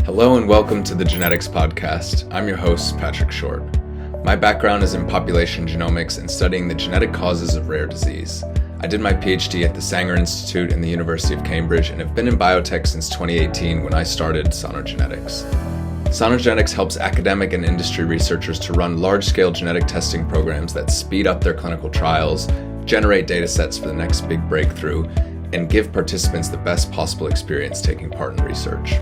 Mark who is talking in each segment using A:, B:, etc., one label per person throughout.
A: Hello and welcome to the Genetics Podcast. I'm your host, Patrick Short. My background is in population genomics and studying the genetic causes of rare disease. I did my PhD at the Sanger Institute in the University of Cambridge and have been in biotech since 2018 when I started Sonogenetics. Sonogenetics helps academic and industry researchers to run large-scale genetic testing programs that speed up their clinical trials, generate data sets for the next big breakthrough, and give participants the best possible experience taking part in research.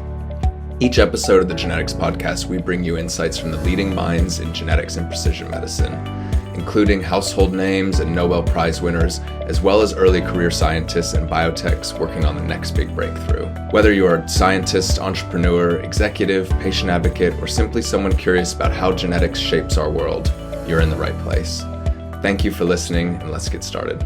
A: Each episode of the Genetics Podcast, we bring you insights from the leading minds in genetics and precision medicine, including household names and Nobel Prize winners, as well as early career scientists and biotechs working on the next big breakthrough. Whether you are a scientist, entrepreneur, executive, patient advocate, or simply someone curious about how genetics shapes our world, you're in the right place. Thank you for listening, and let's get started.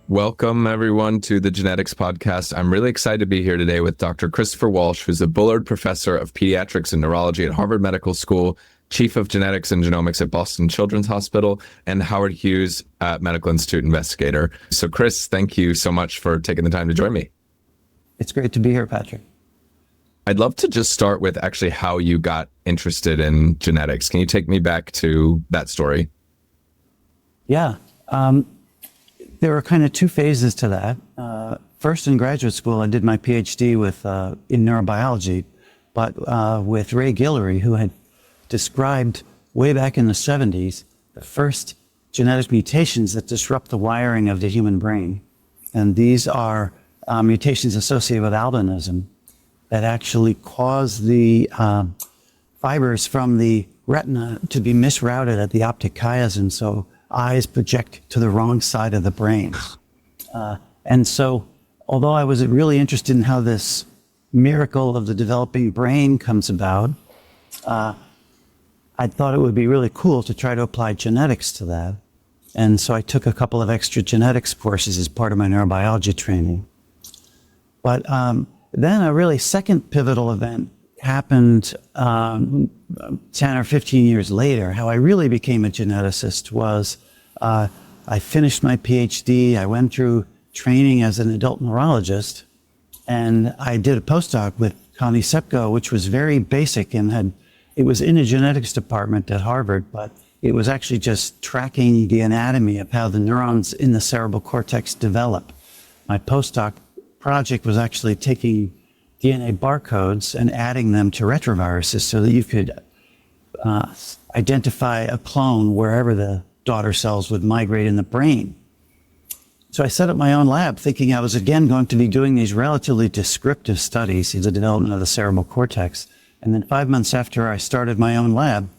A: Welcome, everyone, to the Genetics Podcast. I'm really excited to be here today with Dr. Christopher Walsh, who's a Bullard Professor of Pediatrics and Neurology at Harvard Medical School, Chief of Genetics and Genomics at Boston Children's Hospital, and Howard Hughes Medical Institute Investigator. So, Chris, thank you so much for taking the time to join me.
B: It's great to be here, Patrick.
A: I'd love to just start with actually how you got interested in genetics. Can you take me back to that story?
B: Yeah. There were kind of two phases to that. First, in graduate school, I did my PhD in neurobiology, but with Ray Guillory, who had described way back in the 70s the first genetic mutations that disrupt the wiring of the human brain. And these are mutations associated with albinism that actually cause the fibers from the retina to be misrouted at the optic chiasm, so eyes project to the wrong side of the brain. And so, although I was really interested in how this miracle of the developing brain comes about, I thought it would be really cool to try to apply genetics to that. And so I took a couple of extra genetics courses as part of my neurobiology training. But then a really second pivotal event happened 10 or 15 years later. How I really became a geneticist was I finished my PhD, I went through training as an adult neurologist, and I did a postdoc with Connie Sepko, which was very basic and it was in a genetics department at Harvard, but it was actually just tracking the anatomy of how the neurons in the cerebral cortex develop. My postdoc project was actually taking DNA barcodes and adding them to retroviruses so that you could identify a clone wherever the daughter cells would migrate in the brain. So I set up my own lab thinking I was again going to be doing these relatively descriptive studies in the development of the cerebral cortex. And then 5 months after I started my own lab,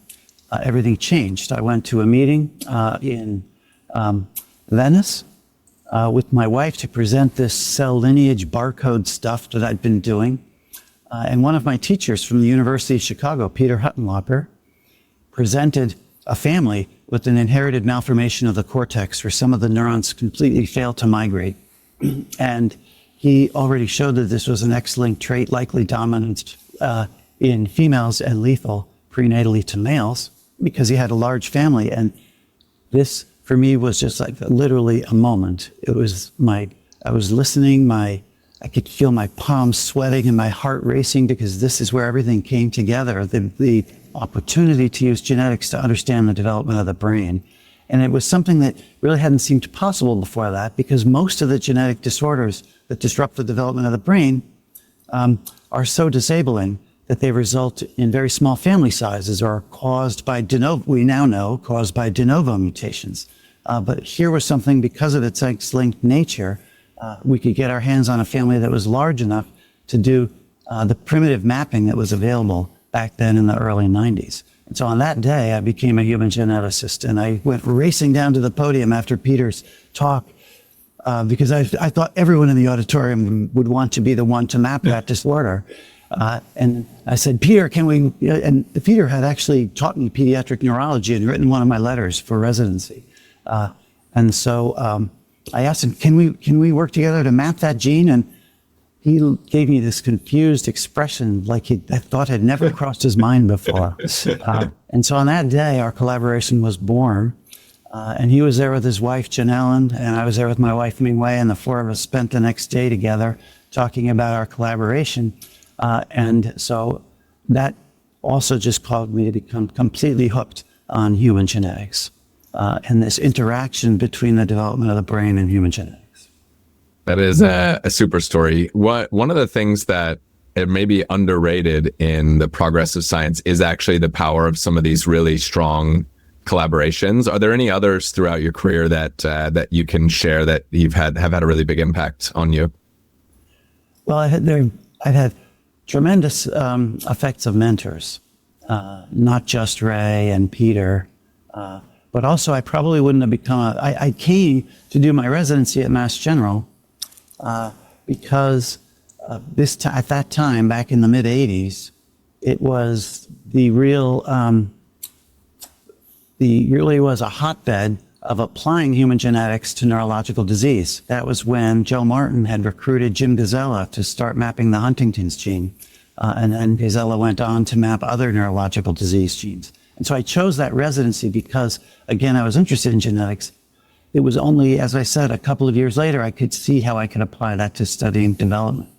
B: everything changed. I went to a meeting in Venice with my wife to present this cell lineage barcode stuff that I'd been doing. And one of my teachers from the University of Chicago, Peter Huttenlocher, presented a family with an inherited malformation of the cortex where some of the neurons completely fail to migrate. And he already showed that this was an X-linked trait, likely dominant in females and lethal prenatally to males because he had a large family. And this, for me, was just like literally a moment. It was I was listening, I could feel my palms sweating and my heart racing because this is where everything came together. The opportunity to use genetics to understand the development of the brain. And it was something that really hadn't seemed possible before that because most of the genetic disorders that disrupt the development of the brain are so disabling that they result in very small family sizes or are caused by we now know, caused by de novo mutations. But here was something, because of its X-linked nature, we could get our hands on a family that was large enough to do the primitive mapping that was available back then in the early 90s. And so on that day, I became a human geneticist, and I went racing down to the podium after Peter's talk because I thought everyone in the auditorium would want to be the one to map that disorder. And I said, Peter, can we, and Peter had actually taught me pediatric neurology and written one of my letters for residency. And so I asked him, can we work together to map that gene? And he gave me this confused expression like I thought had never crossed his mind before. And so on that day, our collaboration was born. And he was there with his wife, Janellen, and I was there with my wife, Mingwei, and the four of us spent the next day together talking about our collaboration. And so that also just caused me to become completely hooked on human genetics and this interaction between the development of the brain and human genetics.
A: That is a super story. One of the things that it may be underrated in the progress of science is actually the power of some of these really strong collaborations. Are there any others throughout your career that you can share that have had a really big impact on you?
B: Well, I've had tremendous effects of mentors, not just Ray and Peter, but also I probably wouldn't have become. I came to do my residency at Mass General because at that time, back in the mid '80s, it was really was a hotbed of applying human genetics to neurological disease. That was when Joe Martin had recruited Jim Gazella to start mapping the Huntington's gene. And then Gazella went on to map other neurological disease genes. And so I chose that residency because, again, I was interested in genetics. It was only, as I said, a couple of years later, I could see how I could apply that to studying development.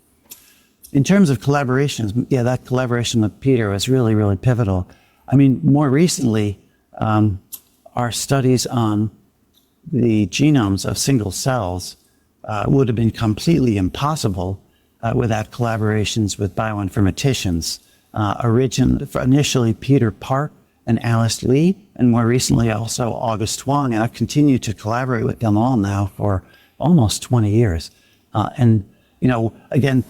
B: In terms of collaborations, yeah, that collaboration with Peter was really, really pivotal. I mean, more recently, our studies on the genomes of single cells would have been completely impossible without collaborations with bioinformaticians. Initially Peter Park and Alice Lee, and more recently also August Wang, and I've continued to collaborate with them all now for almost 20 years. And, you know, again,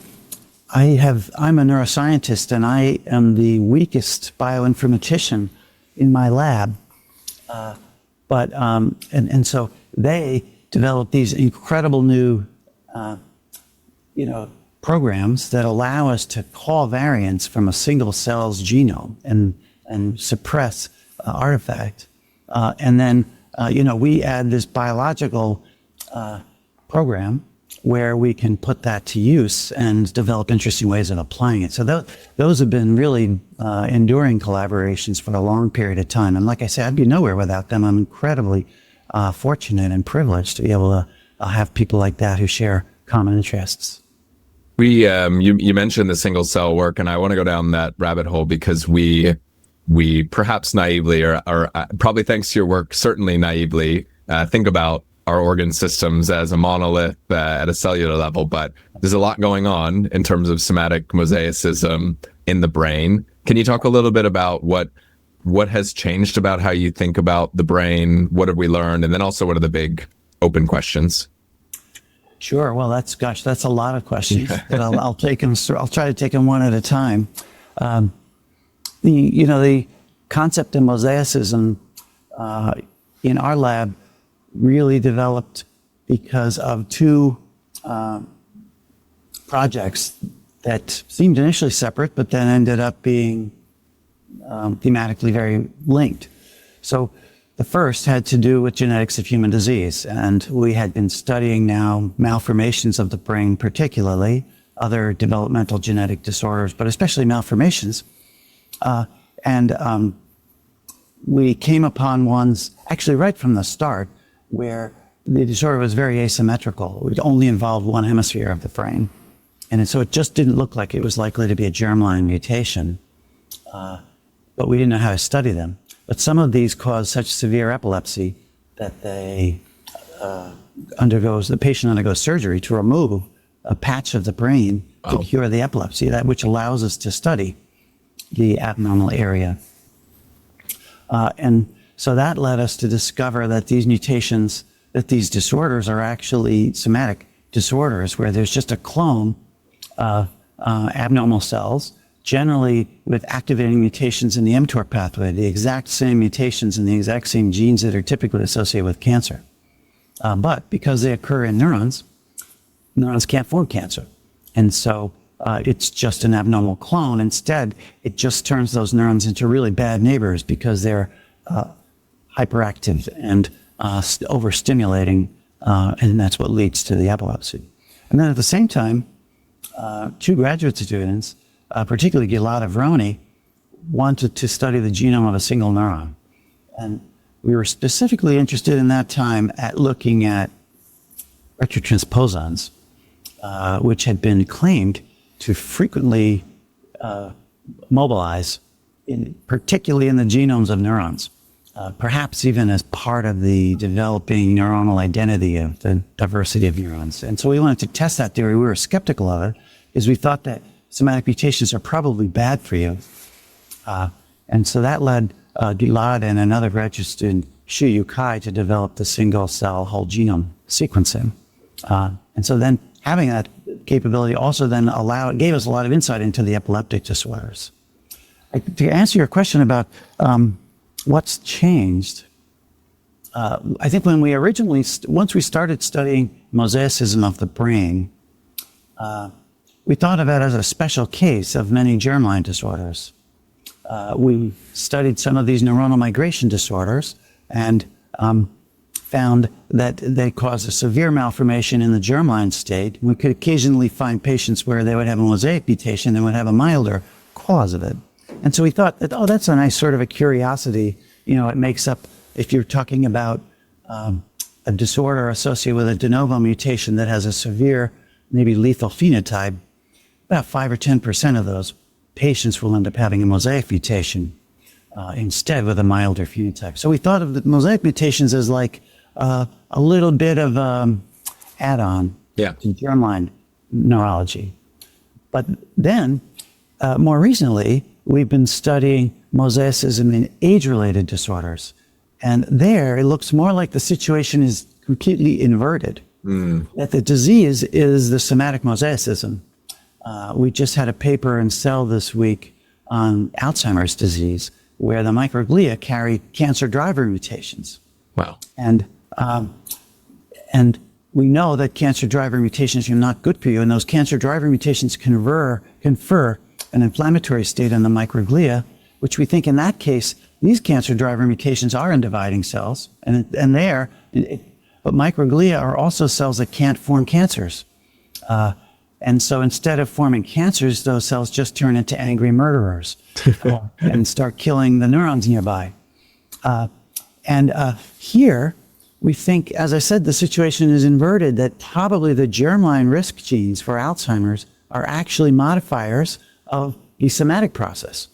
B: I'm a neuroscientist and I am the weakest bioinformatician in my lab. And so they developed these incredible new, programs that allow us to call variants from a single cell's genome and suppress artifact. And then, we add this biological program where we can put that to use and develop interesting ways of applying it. So those have been really enduring collaborations for a long period of time. And like I said, I'd be nowhere without them. I'm incredibly fortunate and privileged to be able to have people like that who share common interests.
A: You mentioned the single cell work, and I want to go down that rabbit hole because we perhaps naively, or probably thanks to your work, certainly naively, think about our organ systems as a monolith at a cellular level, but there's a lot going on in terms of somatic mosaicism in the brain. Can you talk a little bit about what has changed about how you think about the brain? What have we learned? And then also, what are the big open questions?
B: Sure. Well, that's a lot of questions. But I'll take them. I'll try to take them one at a time. The concept of mosaicism in our lab really developed because of two projects that seemed initially separate, but then ended up being thematically very linked. So the first had to do with genetics of human disease, and we had been studying now malformations of the brain, particularly other developmental genetic disorders, but especially malformations. We came upon ones actually right from the start where the disorder was very asymmetrical. It only involved one hemisphere of the brain. And so it just didn't look like it was likely to be a germline mutation, but we didn't know how to study them. But some of these cause such severe epilepsy that the patient undergoes surgery to remove a patch of the brain to cure the epilepsy, which allows us to study the abnormal area. And so that led us to discover that these mutations, that these disorders are actually somatic disorders where there's just a clone of abnormal cells, generally with activating mutations in the mTOR pathway, the exact same mutations in the exact same genes that are typically associated with cancer. But because they occur in neurons can't form cancer. And so it's just an abnormal clone. Instead, it just turns those neurons into really bad neighbors because they're hyperactive and overstimulating, and that's what leads to the epilepsy. And then at the same time, two graduate students, particularly Gilad Avroni, wanted to study the genome of a single neuron. And we were specifically interested in that time at looking at retrotransposons, which had been claimed to frequently mobilize, particularly in the genomes of neurons, perhaps even as part of the developing neuronal identity of the diversity of neurons. And so we wanted to test that theory. We were skeptical of it because we thought that somatic mutations are probably bad for you. And so that led Gilad and another researcher student, Shuyu Kai, to develop the single-cell whole genome sequencing. And so then having that capability also then gave us a lot of insight into the epileptic disorders. To answer your question about what's changed, I think when we once we started studying mosaicism of the brain, we thought of it as a special case of many germline disorders. We studied some of these neuronal migration disorders and found that they cause a severe malformation in the germline state. We could occasionally find patients where they would have a mosaic mutation and would have a milder cause of it. And so we thought that, that's a nice sort of a curiosity. It makes up, if you're talking about a disorder associated with a de novo mutation that has a severe, maybe lethal phenotype, about 5 or 10% of those patients will end up having a mosaic mutation instead with a milder phenotype. So we thought of the mosaic mutations as like a little bit of add-on to germline neurology. But then, more recently, we've been studying mosaicism in age-related disorders. And there, it looks more like the situation is completely inverted. That the disease is the somatic mosaicism. We just had a paper in Cell this week on Alzheimer's disease, where the microglia carry cancer driver mutations.
A: Wow.
B: And we know that cancer driver mutations are not good for you, and those cancer driver mutations confer an inflammatory state on the microglia, which we think in that case, these cancer driver mutations are in dividing cells, but microglia are also cells that can't form cancers. And so instead of forming cancers, those cells just turn into angry murderers and start killing the neurons nearby. Here, we think, as I said, the situation is inverted, that probably the germline risk genes for Alzheimer's are actually modifiers of the somatic process.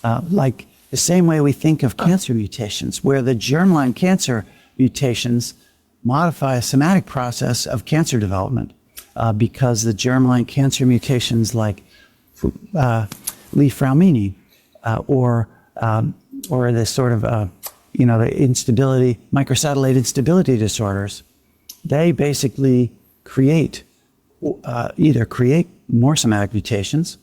B: Like the same way we think of cancer mutations, where the germline cancer mutations modify a somatic process of cancer development. Because the germline cancer mutations like Li-Fraumeni or the sort of, the instability, microsatellite instability disorders, they basically either create more somatic mutations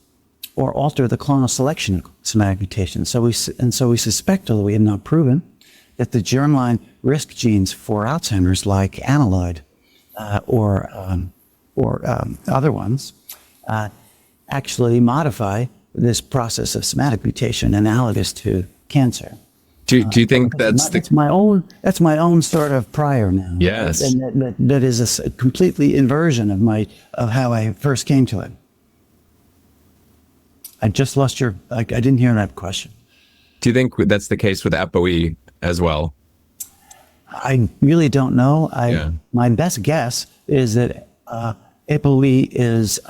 B: or alter the clonal selection of somatic mutations. So we suspect, although we have not proven, that the germline risk genes for Alzheimer's, like amyloid or other ones, actually modify this process of somatic mutation analogous to cancer.
A: Do you think that's
B: my own sort of prior now?
A: Yes.
B: And that is a completely inversion of how I first came to it. I just lost I didn't hear that question.
A: Do you think that's the case with ApoE as well?
B: I really don't know. My best guess is that ApoE is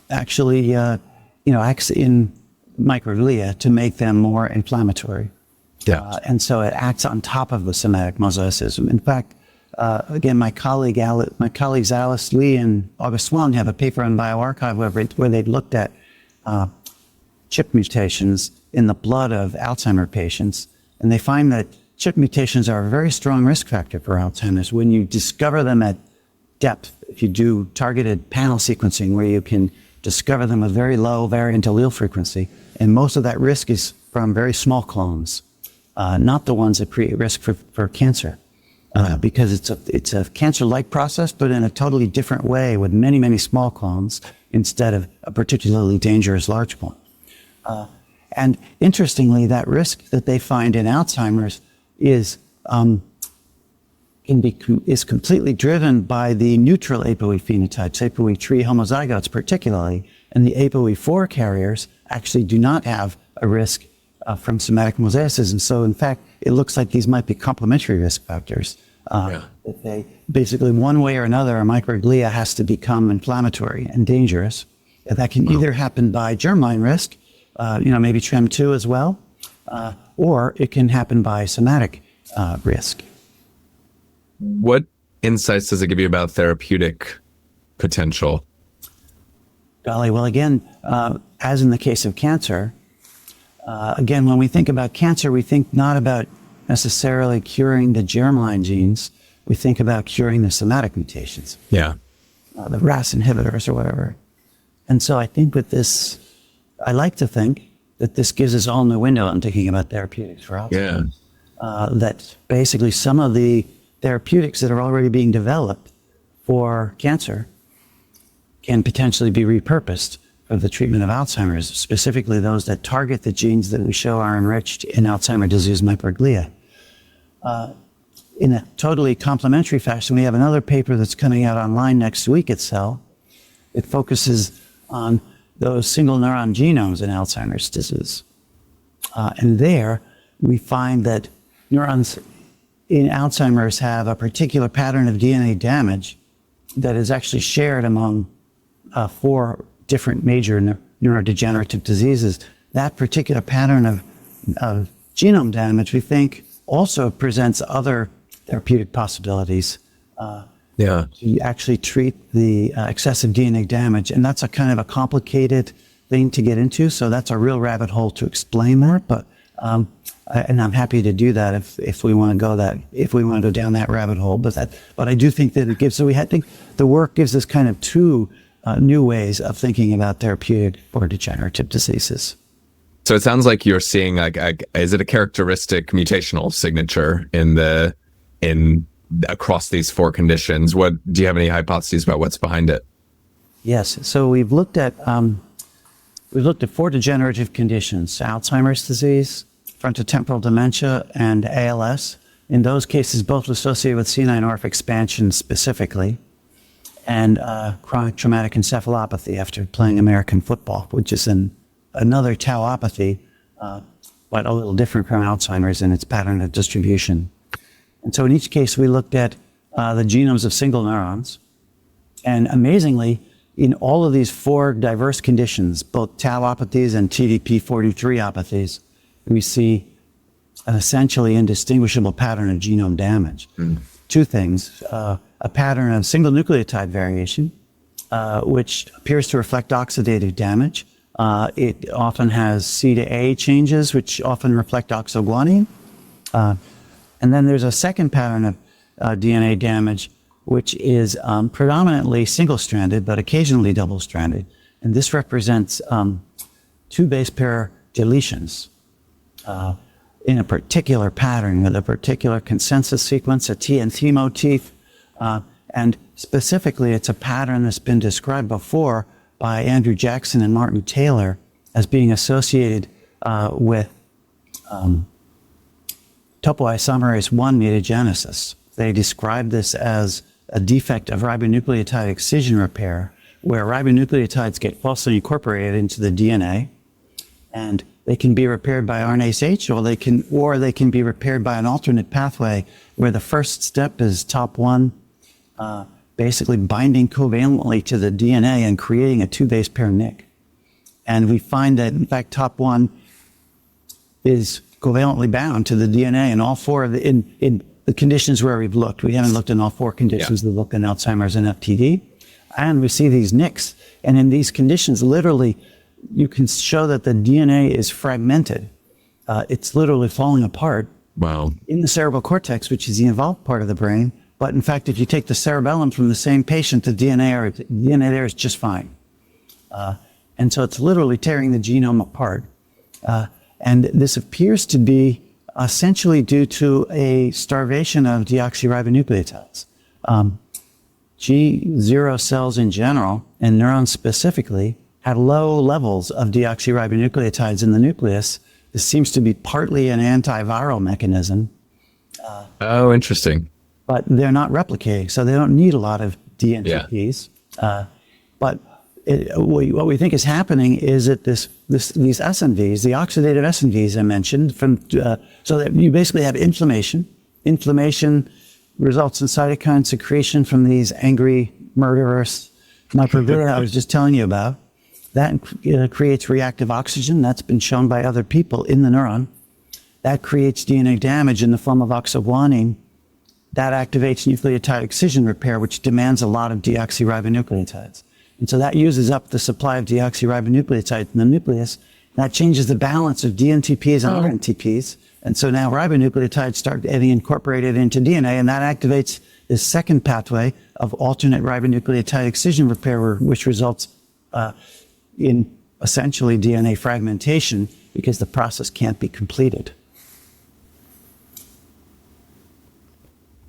B: actually, acts in microglia to make them more inflammatory.
A: Yeah.
B: And so it acts on top of the somatic mosaicism. In fact, again, my colleagues Alice Lee and August Swan have a paper on bioRxiv where they looked at CHIP mutations in the blood of Alzheimer patients, and they find that CHIP mutations are a very strong risk factor for Alzheimer's. When you discover them at depth, if you do targeted panel sequencing where you can discover them with very low variant allele frequency, and most of that risk is from very small clones, not the ones that create risk for cancer, because it's a cancer-like process, but in a totally different way with many, many small clones instead of a particularly dangerous large clone. And interestingly, that risk that they find in Alzheimer's is completely driven by the neutral ApoE phenotypes, ApoE3 homozygotes particularly, and the ApoE4 carriers actually do not have a risk from somatic mosaicism. So in fact, it looks like these might be complementary risk factors. That they basically, one way or another, a microglia has to become inflammatory and dangerous. That can either happen by germline risk, maybe TREM2 as well, or it can happen by somatic risk.
A: What insights does it give you about therapeutic potential?
B: Golly, well, again, as in the case of cancer, again, when we think about cancer, we think not about necessarily curing the germline genes. We think about curing the somatic mutations.
A: Yeah.
B: The RAS inhibitors or whatever. And so I think with this, I like to think that this gives us all new window on thinking about therapeutics for Alzheimer's. That basically some of the therapeutics that are already being developed for cancer can potentially be repurposed for the treatment of Alzheimer's, specifically those that target the genes that we show are enriched in Alzheimer's disease microglia. In a totally complementary fashion, we have another paper that's coming out online next week at Cell. It focuses on those single neuron genomes in Alzheimer's disease. And there we find that neurons in Alzheimer's have a particular pattern of DNA damage that is actually shared among 4 different major neurodegenerative diseases. That particular pattern of genome damage, we think, also presents other therapeutic possibilities to actually treat the excessive DNA damage. And that's a kind of a complicated thing to get into. So that's a real rabbit hole to explain that. But and I'm happy to do that if we want to go down that rabbit hole. But I do think that it gives. So I think the work gives us kind of 2 new ways of thinking about therapeutic or degenerative diseases.
A: So it sounds like you're seeing is it a characteristic mutational signature in across these 4 conditions? What do you have any hypotheses about what's behind it?
B: Yes. So we've looked at 4 degenerative conditions: Alzheimer's disease, frontotemporal dementia, and ALS. In those cases, both associated with C9orf expansion specifically, and chronic traumatic encephalopathy after playing American football, which is another tauopathy, but a little different from Alzheimer's in its pattern of distribution. And so in each case, we looked at the genomes of single neurons. And amazingly, in all of these 4 diverse conditions, both tauopathies and TDP-43opathies, we see an essentially indistinguishable pattern of genome damage. 2 things, a pattern of single nucleotide variation, which appears to reflect oxidative damage. It often has C to A changes, which often reflect oxoguanine. And then there's a second pattern of DNA damage, which is predominantly single-stranded, but occasionally double-stranded. And this represents 2 base pair deletions in a particular pattern with a particular consensus sequence, a T and T motif. And specifically, it's a pattern that's been described before by Andrew Jackson and Martin Taylor as being associated with topoisomerase I mutagenesis. They describe this as a defect of ribonucleotide excision repair, where ribonucleotides get falsely incorporated into the DNA, and they can be repaired by RNase H, or they can be repaired by an alternate pathway, where the first step is TOP1 basically binding covalently to the DNA and creating a 2 base pair nick. And we find that, in fact, TOP1 is covalently bound to the DNA in all 4 of in the conditions where we've looked. We haven't looked in all 4 conditions. We've looked in Alzheimer's and FTD. And we see these nicks. And in these conditions, literally, you can show that the DNA is fragmented. It's literally falling apart.
A: Wow. In
B: the cerebral cortex, which is the involved part of the brain. But in fact, if you take the cerebellum from the same patient, the DNA there is just fine. And so it's literally tearing the genome apart. And this appears to be essentially due to a starvation of deoxyribonucleotides. G0 cells in general, and neurons specifically, have low levels of deoxyribonucleotides in the nucleus. This seems to be partly an antiviral mechanism.
A: Oh, interesting.
B: But they're not replicating, so they don't need a lot of DNTPs. But what we think is happening is that these SNVs, the oxidative SNVs I mentioned, so that you basically have inflammation. Inflammation results in cytokine secretion from these angry, murderous microglia I was just telling you about. That creates reactive oxygen. That's been shown by other people in the neuron. That creates DNA damage in the form of oxoguanine. That activates nucleotide excision repair, which demands a lot of deoxyribonucleotides. And so that uses up the supply of deoxyribonucleotides in the nucleus. That changes the balance of DNTPs and RNTPs. And so now ribonucleotides start getting incorporated into DNA, and that activates this second pathway of alternate ribonucleotide excision repair, which results in essentially DNA fragmentation because the process can't be completed.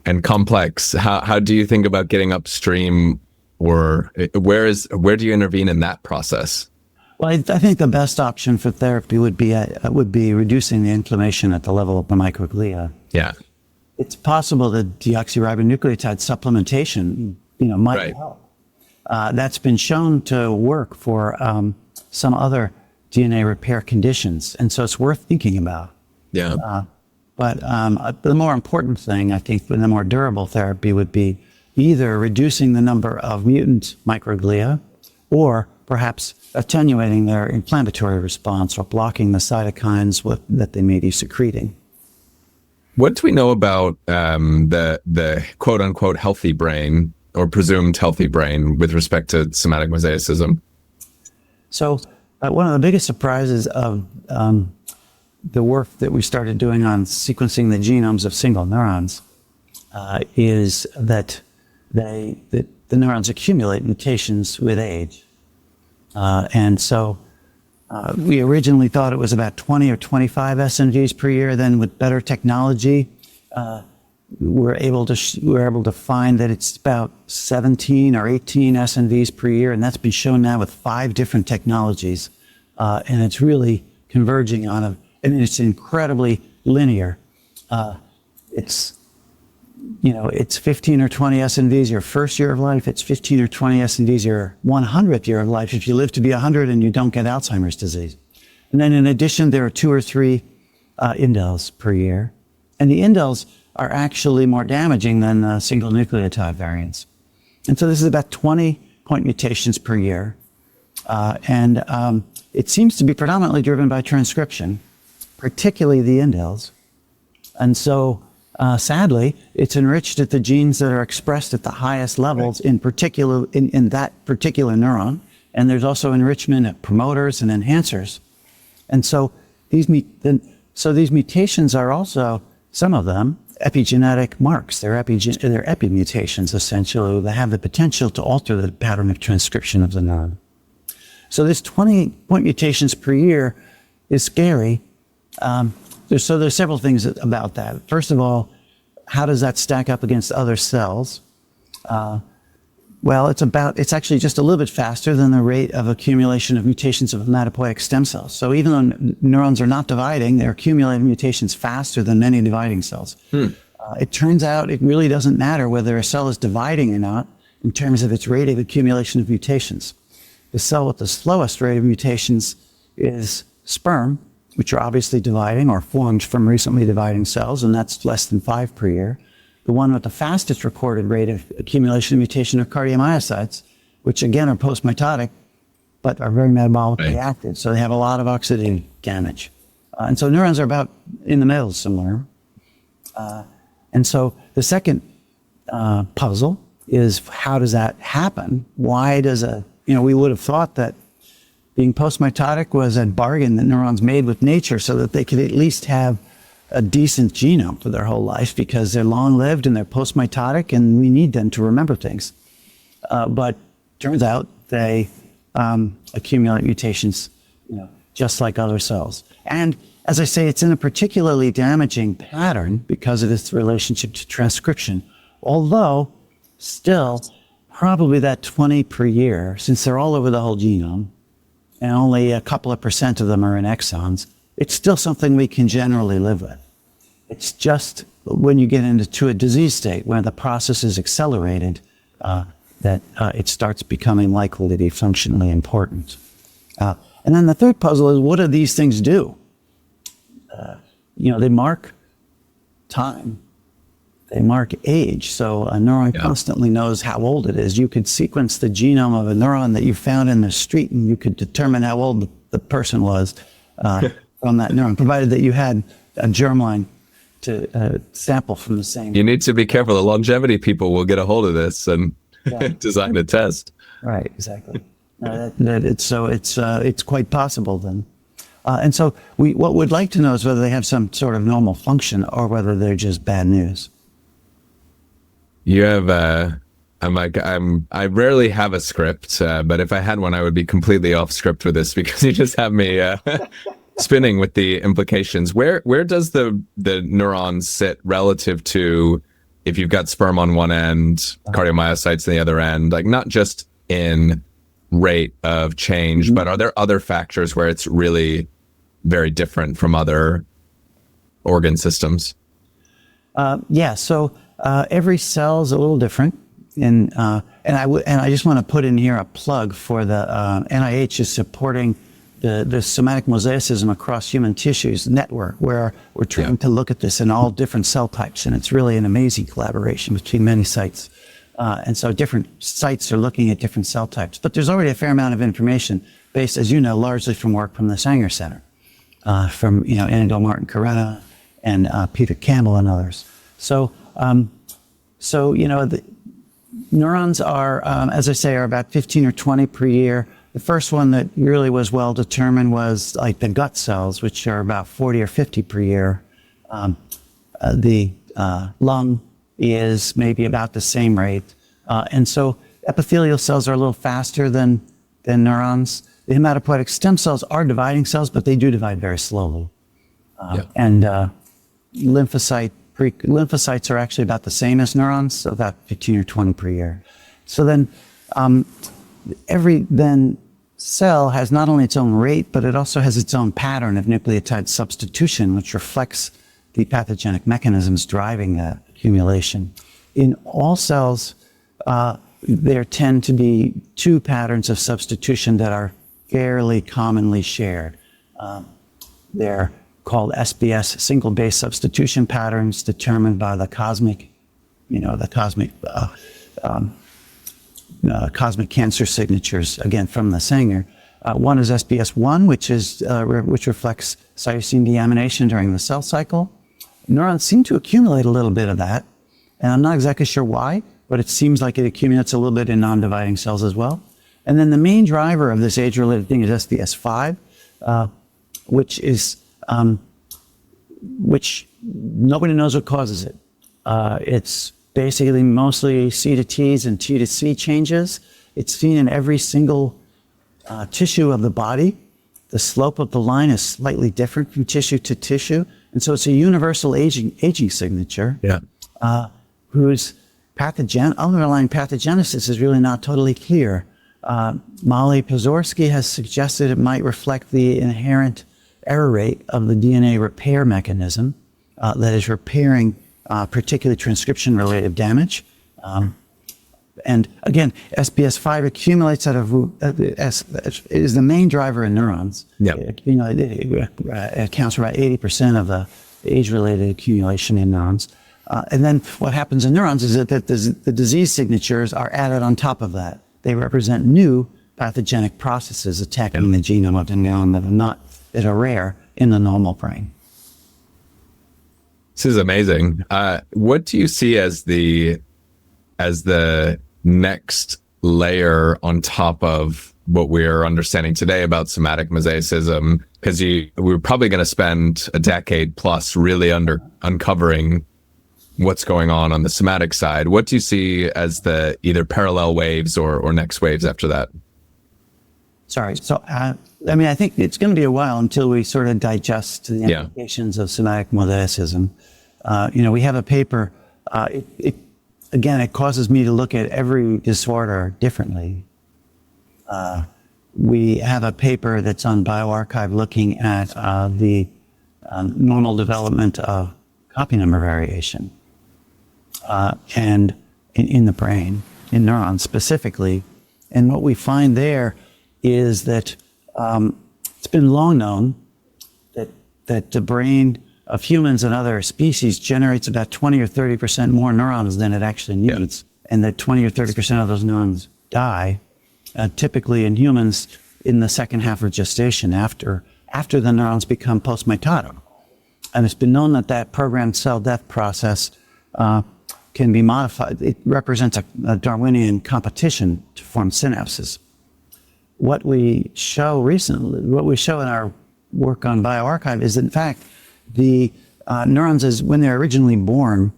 A: And complex. How do you think about getting upstream, or where do you intervene in that process?
B: Well, I think the best option for therapy would be reducing the inflammation at the level of the microglia.
A: Yeah,
B: it's possible that deoxyribonucleotide supplementation, might help. That's been shown to work for some other DNA repair conditions, and so it's worth thinking about.
A: Yeah.
B: But the more important thing, I think, the more durable therapy would be either reducing the number of mutant microglia or perhaps attenuating their inflammatory response or blocking the cytokines that they may be secreting.
A: What do we know about the quote-unquote healthy brain or presumed healthy brain with respect to somatic mosaicism?
B: So one of the biggest surprises of the work that we started doing on sequencing the genomes of single neurons is that the neurons accumulate mutations with age. And so we originally thought it was about 20 or 25 SNVs per year. Then with better technology, we're able to find that it's about 17 or 18 SNVs per year. And that's been shown now with 5 different technologies. And it's really converging on it's incredibly linear. It's 15 or 20 SNVs your first year of life. It's 15 or 20 SNVs your 100th year of life if you live to be 100 and you don't get Alzheimer's disease. And then in addition, there are 2 or 3 indels per year. And the indels are actually more damaging than single nucleotide variants. And so this is about 20 point mutations per year. And it seems to be predominantly driven by transcription, particularly the indels. And so sadly, it's enriched at the genes that are expressed at the highest levels, in particular in that particular neuron. And there's also enrichment at promoters and enhancers. And so these mutations are also, some of them, epigenetic marks. They're epimutations, essentially, that have the potential to alter the pattern of transcription of the neuron. So this 20 point mutations per year is scary. So there's several things about that. First of all, how does that stack up against other cells? Well, it's actually just a little bit faster than the rate of accumulation of mutations of hematopoietic stem cells. So even though neurons are not dividing, they're accumulating mutations faster than many dividing cells. It turns out it really doesn't matter whether a cell is dividing or not in terms of its rate of accumulation of mutations. The cell with the slowest rate of mutations is sperm, which are obviously dividing or formed from recently dividing cells, and that's less than 5 per year. The one with the fastest recorded rate of accumulation of mutation are cardiomyocytes, which again are post-mitotic, but are very metabolically active, so they have a lot of oxidative damage. And so neurons are about in the middle somewhere. And so the second puzzle is, how does that happen? Why does we would have thought that being post-mitotic was a bargain that neurons made with nature so that they could at least have a decent genome for their whole life, because they're long-lived and they're post-mitotic and we need them to remember things. But turns out they accumulate mutations, just like other cells. And as I say, it's in a particularly damaging pattern because of its relationship to transcription, although still probably that 20 per year, since they're all over the whole genome, and only a couple of % of them are in exons, it's still something we can generally live with. It's just when you get into a disease state where the process is accelerated, that it starts becoming likely to be functionally important. And then the third puzzle is, what do these things do? They mark time. They mark age. So a neuron constantly knows how old it is. You could sequence the genome of a neuron that you found in the street, and you could determine how old the person was from that neuron, provided that you had a germline to sample from the same.
A: You need to be careful. The longevity people will get a hold of this and design a test.
B: Right, exactly. It's quite possible then. And so what we'd like to know is whether they have some sort of normal function or whether they're just bad news.
A: You have, I rarely have a script, but if I had one, I would be completely off script with this because you just have me spinning with the implications. Where does the neuron sit relative to if you've got sperm on one end, cardiomyocytes on the other end, like not just in rate of change, but are there other factors where it's really very different from other organ systems?
B: So every cell is a little different, and I just want to put in here a plug for the NIH is supporting the somatic mosaicism across human tissues network, where we're trying to look at this in all different cell types, and it's really an amazing collaboration between many sites. And so different sites are looking at different cell types. But there's already a fair amount of information based, as you know, largely from work from the Sanger Center, from Annabelle Martin Coretta and Peter Campbell and others. So the neurons are, as I say, are about 15 or 20 per year. The first one that really was well determined was like the gut cells, which are about 40 or 50 per year. The lung is maybe about the same rate. And so epithelial cells are a little faster than neurons. The hematopoietic stem cells are dividing cells, but they do divide very slowly. And lymphocytes are actually about the same as neurons, so about 15 or 20 per year. So then every cell has not only its own rate, but it also has its own pattern of nucleotide substitution, which reflects the pathogenic mechanisms driving that accumulation. In all cells, there tend to be two patterns of substitution that are fairly commonly shared. They're called SBS, single base substitution patterns, determined by the cosmic cancer signatures, again from the Sanger. One is SBS1, which reflects cytosine deamination during the cell cycle. Neurons seem to accumulate a little bit of that, and I'm not exactly sure why, but it seems like it accumulates a little bit in non-dividing cells as well. And then the main driver of this age-related thing is SBS5, which nobody knows what causes it. It's basically mostly C to T's and T to C changes. It's seen in every single tissue of the body. The slope of the line is slightly different from tissue to tissue. And so it's a universal aging signature whose underlying pathogenesis is really not totally clear. Molly Pozorski has suggested it might reflect the inherent error rate of the DNA repair mechanism that is repairing particularly transcription-related damage. And again, SBS5 accumulates is the main driver in neurons. It accounts for about 80% of the age-related accumulation in neurons. And then what happens in neurons is that the disease signatures are added on top of that. They represent new pathogenic processes attacking the genome of the neuron that are rare in the normal brain.
A: This is amazing. What do you see as the next layer on top of what we're understanding today about somatic mosaicism? Because we're probably going to spend a decade plus really uncovering what's going on the somatic side. What do you see as the either parallel waves or next waves after that?
B: Sorry. So, I think it's going to be a while until we sort of digest the implications of somatic mosaicism. We have a paper. It causes me to look at every disorder differently. We have a paper that's on bioRxiv looking at the normal development of copy number variation and in the brain. in neurons specifically. And what we find there is that it's been long known that the brain of humans and other species generates about 20 or 30% more neurons than it actually needs, and that 20 or 30% of those neurons die, typically in humans in the second half of gestation, after the neurons become postmitotic. And it's been known that that programmed cell death process can be modified. It represents a Darwinian competition to form synapses. What we show in our work on bioarchive is that, in fact, the neurons, when they're originally born,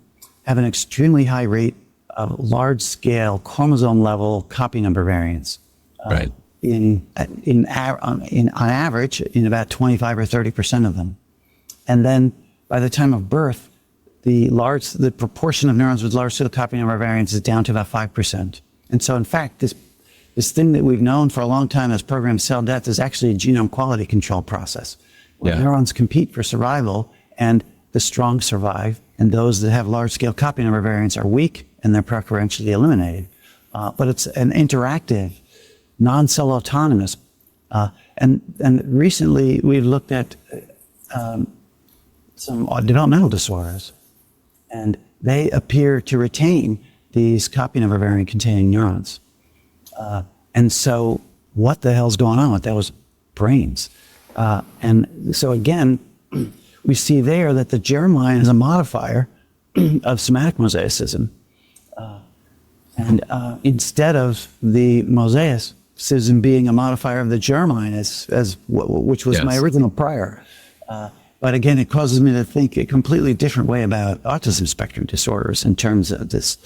B: have an extremely high rate of large-scale chromosome-level copy number variants.
A: Right.
B: On average, in about 25 or 30% of them. And then by the time of birth, the proportion of neurons with large-scale copy number variants is down to about 5%. And so, in fact, this thing that we've known for a long time as programmed cell death is actually a genome quality control process. Where neurons compete for survival, and the strong survive, and those that have large-scale copy number variants are weak, and they're preferentially eliminated. But it's an interactive, non-cell autonomous. And recently, we've looked at some developmental disorders, and they appear to retain these copy number variant containing neurons. And so what the hell's going on with those brains? And so again, we see there that the germline is a modifier of somatic mosaicism. And instead of the mosaicism being a modifier of the germline, which was my original prior. But again, it causes me to think a completely different way about autism spectrum disorders in terms of this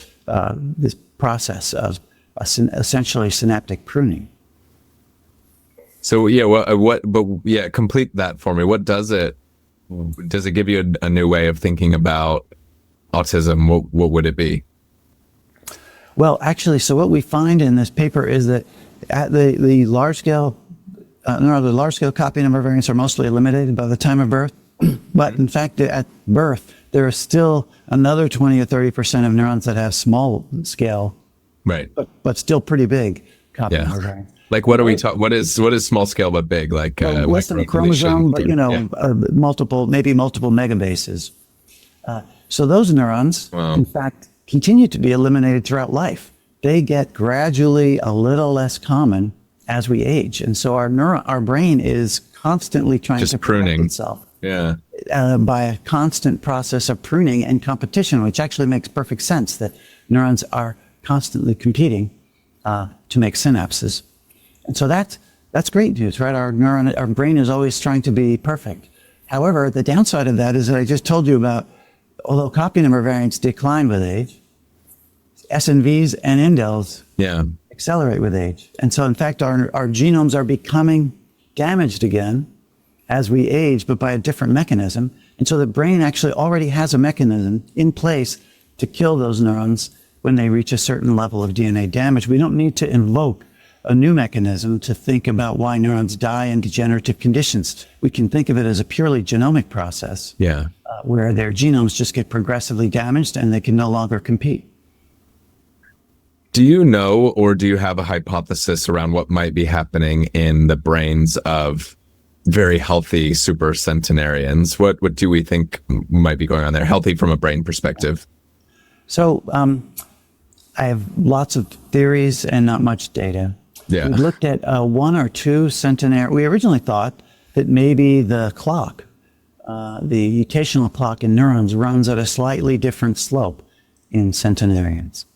B: process of essentially synaptic pruning.
A: So complete that for me. What does it give you a new way of thinking about autism? What would it be?
B: Well, actually, so what we find in this paper is that at the large scale copy number variants are mostly eliminated by the time of birth. But in fact, at birth, there are still another 20 or 30% of neurons that have small scale,
A: right?
B: But still pretty big copy number variants.
A: Like, what are we talking? What is small scale but big? Like
B: less than a chromosome, but multiple megabases. So those neurons, in fact, continue to be eliminated throughout life. They get gradually a little less common as we age, and so our brain is constantly trying to protect itself. By a constant process of pruning and competition, which actually makes perfect sense that neurons are constantly competing to make synapses. And so that's great news, right? Our brain is always trying to be perfect. However, the downside of that is that I just told you about, although copy number variants decline with age, SNVs and indels accelerate with age. And so in fact, our genomes are becoming damaged again as we age, but by a different mechanism. And so the brain actually already has a mechanism in place to kill those neurons when they reach a certain level of DNA damage. We don't need to invoke a new mechanism to think about why neurons die in degenerative conditions. We can think of it as a purely genomic process where their genomes just get progressively damaged and they can no longer compete.
A: Do you know, or do you have a hypothesis around what might be happening in the brains of very healthy supercentenarians? What do we think might be going on there, healthy from a brain perspective?
B: So I have lots of theories and not much data. We looked at one or two centenarians. We originally thought that maybe the clock, the mutational clock in neurons, runs at a slightly different slope in centenarians.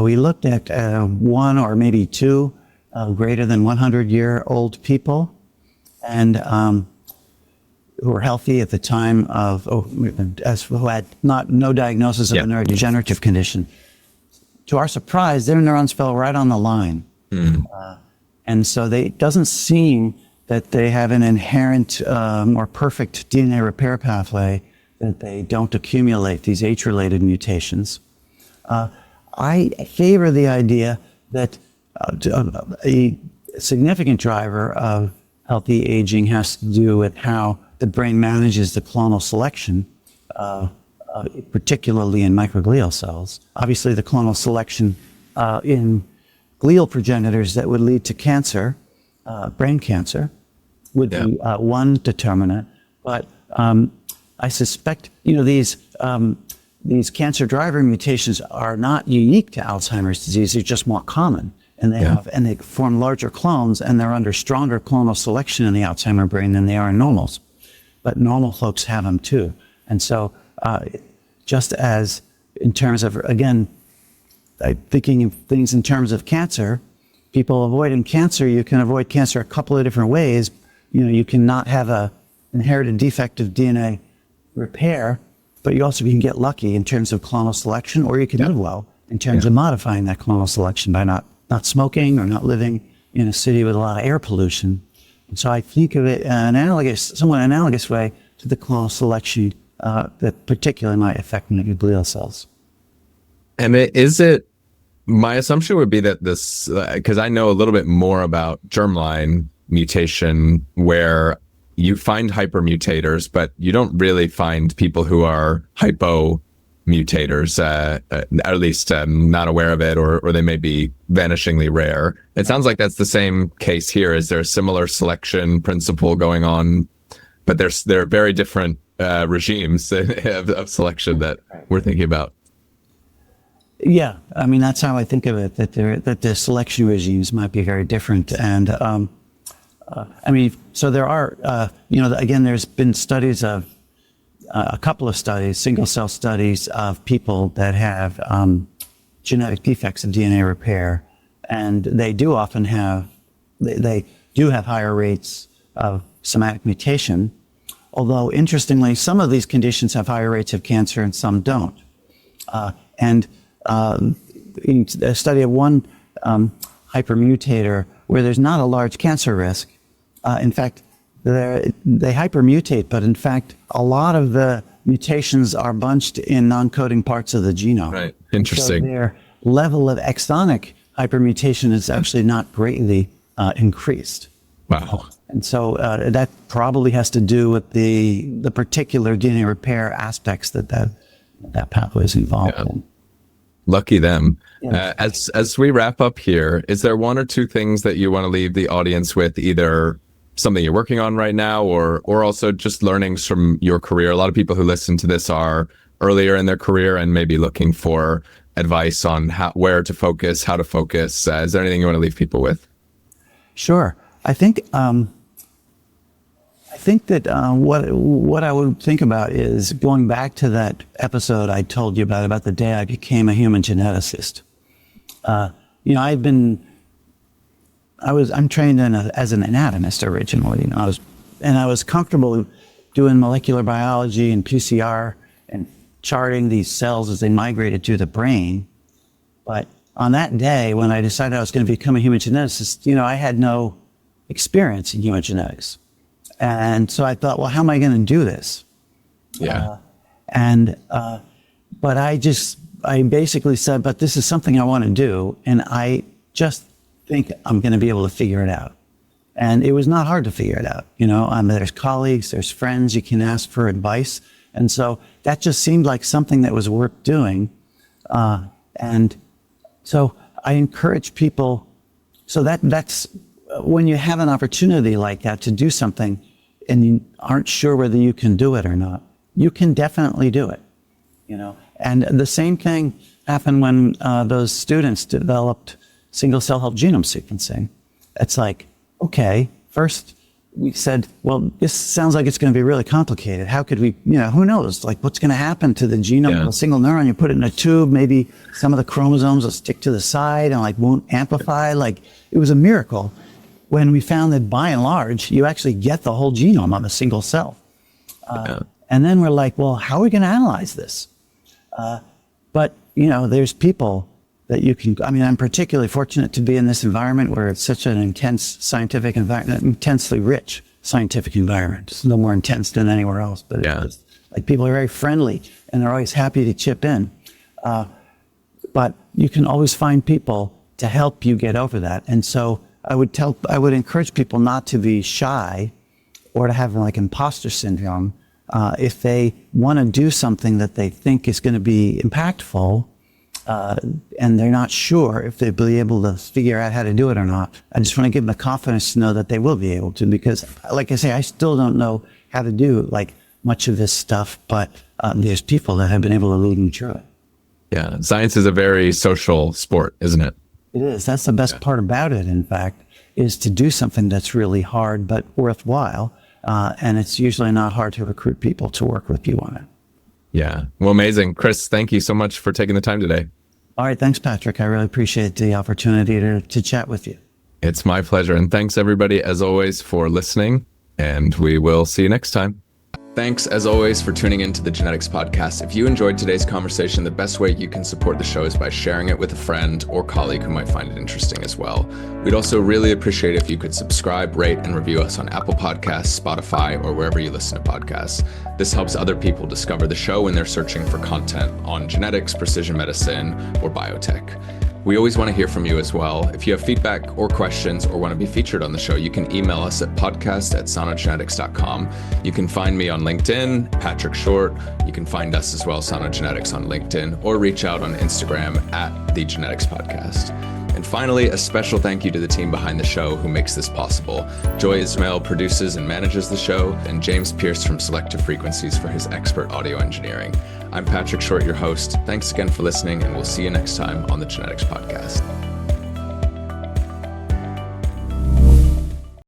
B: We looked at one or maybe two greater than 100-year-old people, and who were healthy at the time of, who had no diagnosis of a neurodegenerative condition. To our surprise, their neurons fell right on the line. And so it doesn't seem that they have an inherent or perfect DNA repair pathway, that they don't accumulate these age-related mutations. I favor the idea that a significant driver of healthy aging has to do with how the brain manages the clonal selection, particularly in microglial cells. Obviously, the clonal selection in glial progenitors that would lead to cancer, brain cancer, would be one determinant. But I suspect, these cancer driver mutations are not unique to Alzheimer's disease. They're just more common, and they form larger clones, and they're under stronger clonal selection in the Alzheimer brain than they are in normals. But normal folks have them too, and so just as in terms of, again, thinking of things in terms of cancer, people avoiding cancer, you can avoid cancer a couple of different ways. You can not have a inherited defect of DNA repair, but you also can get lucky in terms of clonal selection, or you can live well in terms of modifying that clonal selection by not smoking or not living in a city with a lot of air pollution. And so I think of it in an somewhat analogous way to the clonal selection that particularly might affect glial cells.
A: And my assumption would be that this, because I know a little bit more about germline mutation, where you find hypermutators, but you don't really find people who are hypomutators, at least not aware of it, or they may be vanishingly rare. It sounds like that's the same case here. Is there a similar selection principle going on? But there are very different regimes of selection that we're thinking about.
B: Yeah, I mean, that's how I think of it, that the selection regimes might be very different. And so there are, again, there's been studies of, a couple of studies, single cell studies of people that have genetic defects of DNA repair. And they do often have, they do have higher rates of somatic mutation. Although, interestingly, some of these conditions have higher rates of cancer and some don't. In a study of one hypermutator where there's not a large cancer risk, in fact, they hypermutate, but in fact, a lot of the mutations are bunched in non-coding parts of the genome.
A: Right. Interesting.
B: So their level of exonic hypermutation is actually not greatly increased.
A: Wow.
B: And so that probably has to do with the particular DNA repair aspects that pathway is involved in.
A: Lucky them.
B: Yeah.
A: As we wrap up here, is there one or two things that you want to leave the audience with, either something you're working on right now, or also just learnings from your career? A lot of people who listen to this are earlier in their career and maybe looking for advice on where to focus, how to focus. Is there anything you want to leave people with?
B: Sure. I think that what I would think about is going back to that episode I told you about the day I became a human geneticist. I'm trained as an anatomist originally. I was comfortable doing molecular biology and PCR and charting these cells as they migrated to the brain. But on that day, when I decided I was going to become a human geneticist, I had no experience in human genetics. And so I thought, well, how am I going to do this?
A: Yeah.
B: But I basically said, but this is something I want to do. And I just think I'm going to be able to figure it out. And it was not hard to figure it out. There's colleagues, there's friends, you can ask for advice. And so that just seemed like something that was worth doing. And so I encourage people, so that's when you have an opportunity like that to do something and you aren't sure whether you can do it or not, you can definitely do it, And the same thing happened when those students developed single-cell whole genome sequencing. It's like, okay, first we said, well, this sounds like it's going to be really complicated. How could we, who knows, like what's going to happen to the genome of a single neuron? You put it in a tube, maybe some of the chromosomes will stick to the side and won't amplify. It was a miracle when we found that by and large, you actually get the whole genome on a single cell. And then we're like, well, how are we going to analyze this? But, there's people that you can, I'm particularly fortunate to be in this environment where it's such an intense scientific environment, intensely rich scientific environment. It's no more intense than anywhere else, but it's people are very friendly and they're always happy to chip in. But you can always find people to help you get over that. And so I would encourage people not to be shy or to have imposter syndrome. If they want to do something that they think is going to be impactful, and they're not sure if they'll be able to figure out how to do it or not. I just want to give them the confidence to know that they will be able to, because like I say, I still don't know how to do like much of this stuff, but there's people that have been able to lead me through it.
A: Yeah. Science is a very social sport, isn't it?
B: It is. That's the best part about it, in fact, is to do something that's really hard but worthwhile. And it's usually not hard to recruit people to work with you on it.
A: Yeah. Well, amazing. Chris, thank you so much for taking the time today.
B: All right. Thanks, Patrick. I really appreciate the opportunity to chat with you.
A: It's my pleasure. And thanks, everybody, as always, for listening. And we will see you next time. Thanks, as always, for tuning into the Genetics Podcast. If you enjoyed today's conversation, the best way you can support the show is by sharing it with a friend or colleague who might find it interesting as well. We'd also really appreciate if you could subscribe, rate, and review us on Apple Podcasts, Spotify, or wherever you listen to podcasts. This helps other people discover the show when they're searching for content on genetics, precision medicine, or biotech. We always want to hear from you as well. If you have feedback or questions or want to be featured on the show, you can email us at podcast@sonogenetics.com. You can find me on LinkedIn, Patrick Short. You can find us as well, Sonogenetics, on LinkedIn, or reach out on Instagram at The Genetics Podcast. And finally, a special thank you to the team behind the show who makes this possible. Joy Ismail produces and manages the show, and James Pierce from Selective Frequencies for his expert audio engineering. I'm Patrick Short, your host. Thanks again for listening, and we'll see you next time on the Genetics Podcast.